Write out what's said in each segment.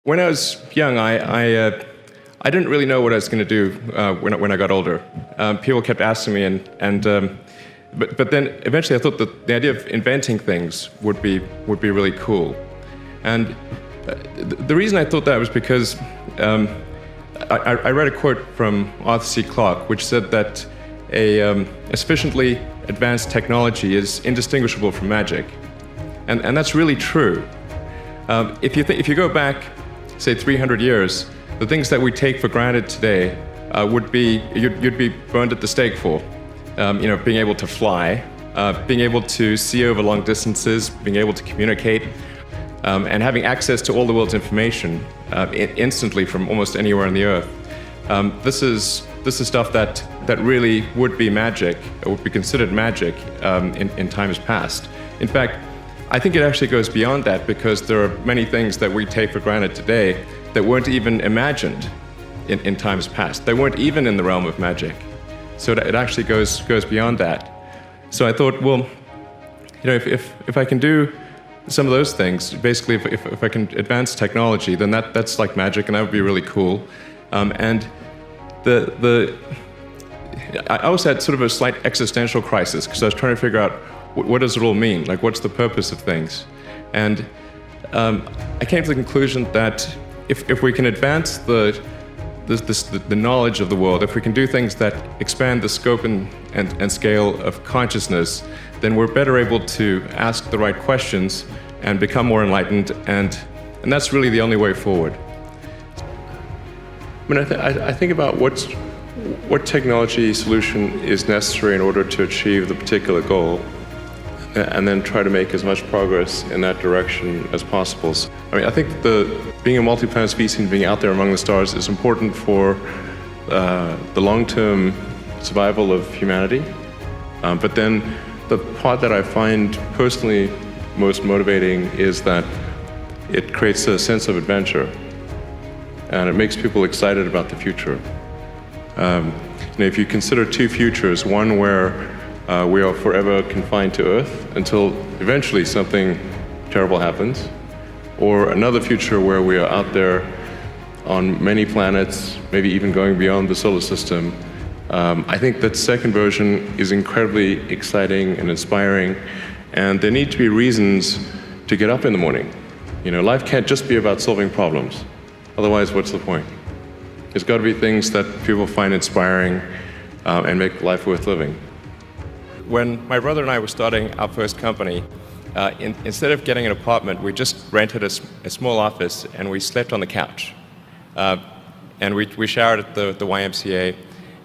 When I was young, I didn't really know what I was going to do when I got older. People kept asking me, but then eventually I thought that the idea of inventing things would be really cool. And the reason I thought that was because I read a quote from Arthur C. Clarke, which said that a sufficiently advanced technology is indistinguishable from magic, and that's really true. If you go back, say 300 years, the things that we take for granted today would be you'd be burned at the stake for. Being able to fly, being able to see over long distances, being able to communicate, and having access to all the world's information instantly from almost anywhere on the earth. This is stuff that really would be magic, or would be considered magic in times past. In fact, I think it actually goes beyond that, because there are many things that we take for granted today that weren't even imagined in times past. They weren't even in the realm of magic. So it actually goes beyond that. So I thought, well, if I can do some of those things, basically if I can advance technology, then that's like magic, and that would be really cool. And I also had sort of a slight existential crisis, because I was trying to figure out what does it all mean? Like, what's the purpose of things? And I came to the conclusion that if we can advance the knowledge of the world, if we can do things that expand the scope and scale of consciousness, then we're better able to ask the right questions and become more enlightened, and that's really the only way forward. I mean, I think about what technology solution is necessary in order to achieve the particular goal, and then try to make as much progress in that direction as possible. I mean, I think being a multi-planet species and being out there among the stars is important for the long-term survival of humanity. But then the part that I find personally most motivating is that it creates a sense of adventure, and it makes people excited about the future. If you consider two futures, one where we are forever confined to Earth until eventually something terrible happens, or another future where we are out there on many planets, maybe even going beyond the solar system. I think that second version is incredibly exciting and inspiring, and there need to be reasons to get up in the morning. Life can't just be about solving problems. Otherwise, what's the point? There's got to be things that people find inspiring and make life worth living. When my brother and I were starting our first company, instead of getting an apartment, we just rented a small office, and we slept on the couch. And we showered at the YMCA,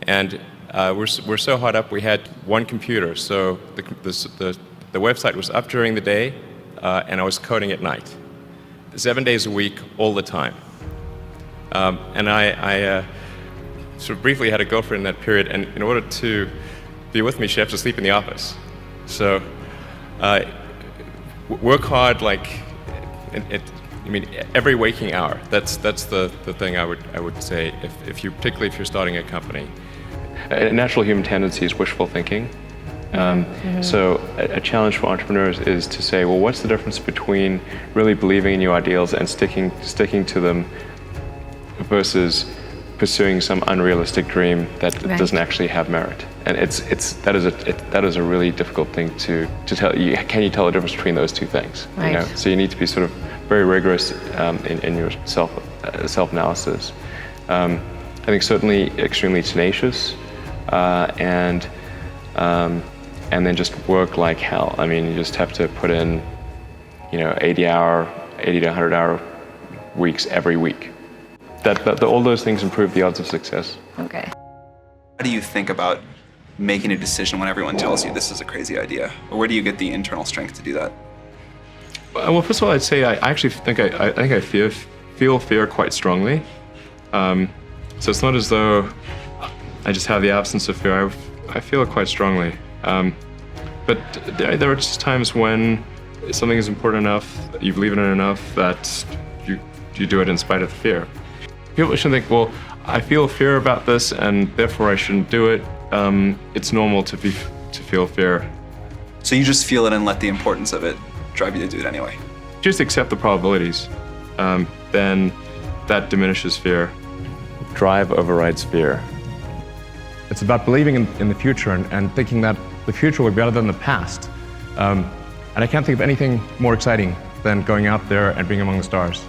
and we're so hot up we had one computer, so the website was up during the day, and I was coding at night, 7 days a week, all the time. And I sort of briefly had a girlfriend in that period, and in order to be with me, she had to sleep in the office. So work hard, every waking hour. That's the thing I would say, particularly if you're starting a company. A natural human tendency is wishful thinking. So a challenge for entrepreneurs is to say, well, what's the difference between really believing in your ideals and sticking to them versus pursuing some unrealistic dream that doesn't actually have merit? And that is a really difficult thing to tell. Can you tell the difference between those two things? Right. So you need to be sort of very rigorous in your self-analysis. I think certainly extremely tenacious, and then just work like hell. I mean, you just have to put in 80 to 100 hour weeks every week. All those things improve the odds of success. Okay. How do you think about making a decision when everyone tells you this is a crazy idea? Or where do you get the internal strength to do that? Well, first of all, I'd say I actually think I feel fear quite strongly. So it's not as though I just have the absence of fear. I feel it quite strongly. But there are just times when something is important enough, you believe in it enough, that you do it in spite of the fear. People shouldn't think, well, I feel fear about this, and therefore I shouldn't do it. It's normal to feel fear. So you just feel it and let the importance of it drive you to do it anyway? Just accept the probabilities. Then that diminishes fear. Drive overrides fear. It's about believing in the future and thinking that the future will be better than the past. And I can't think of anything more exciting than going out there and being among the stars.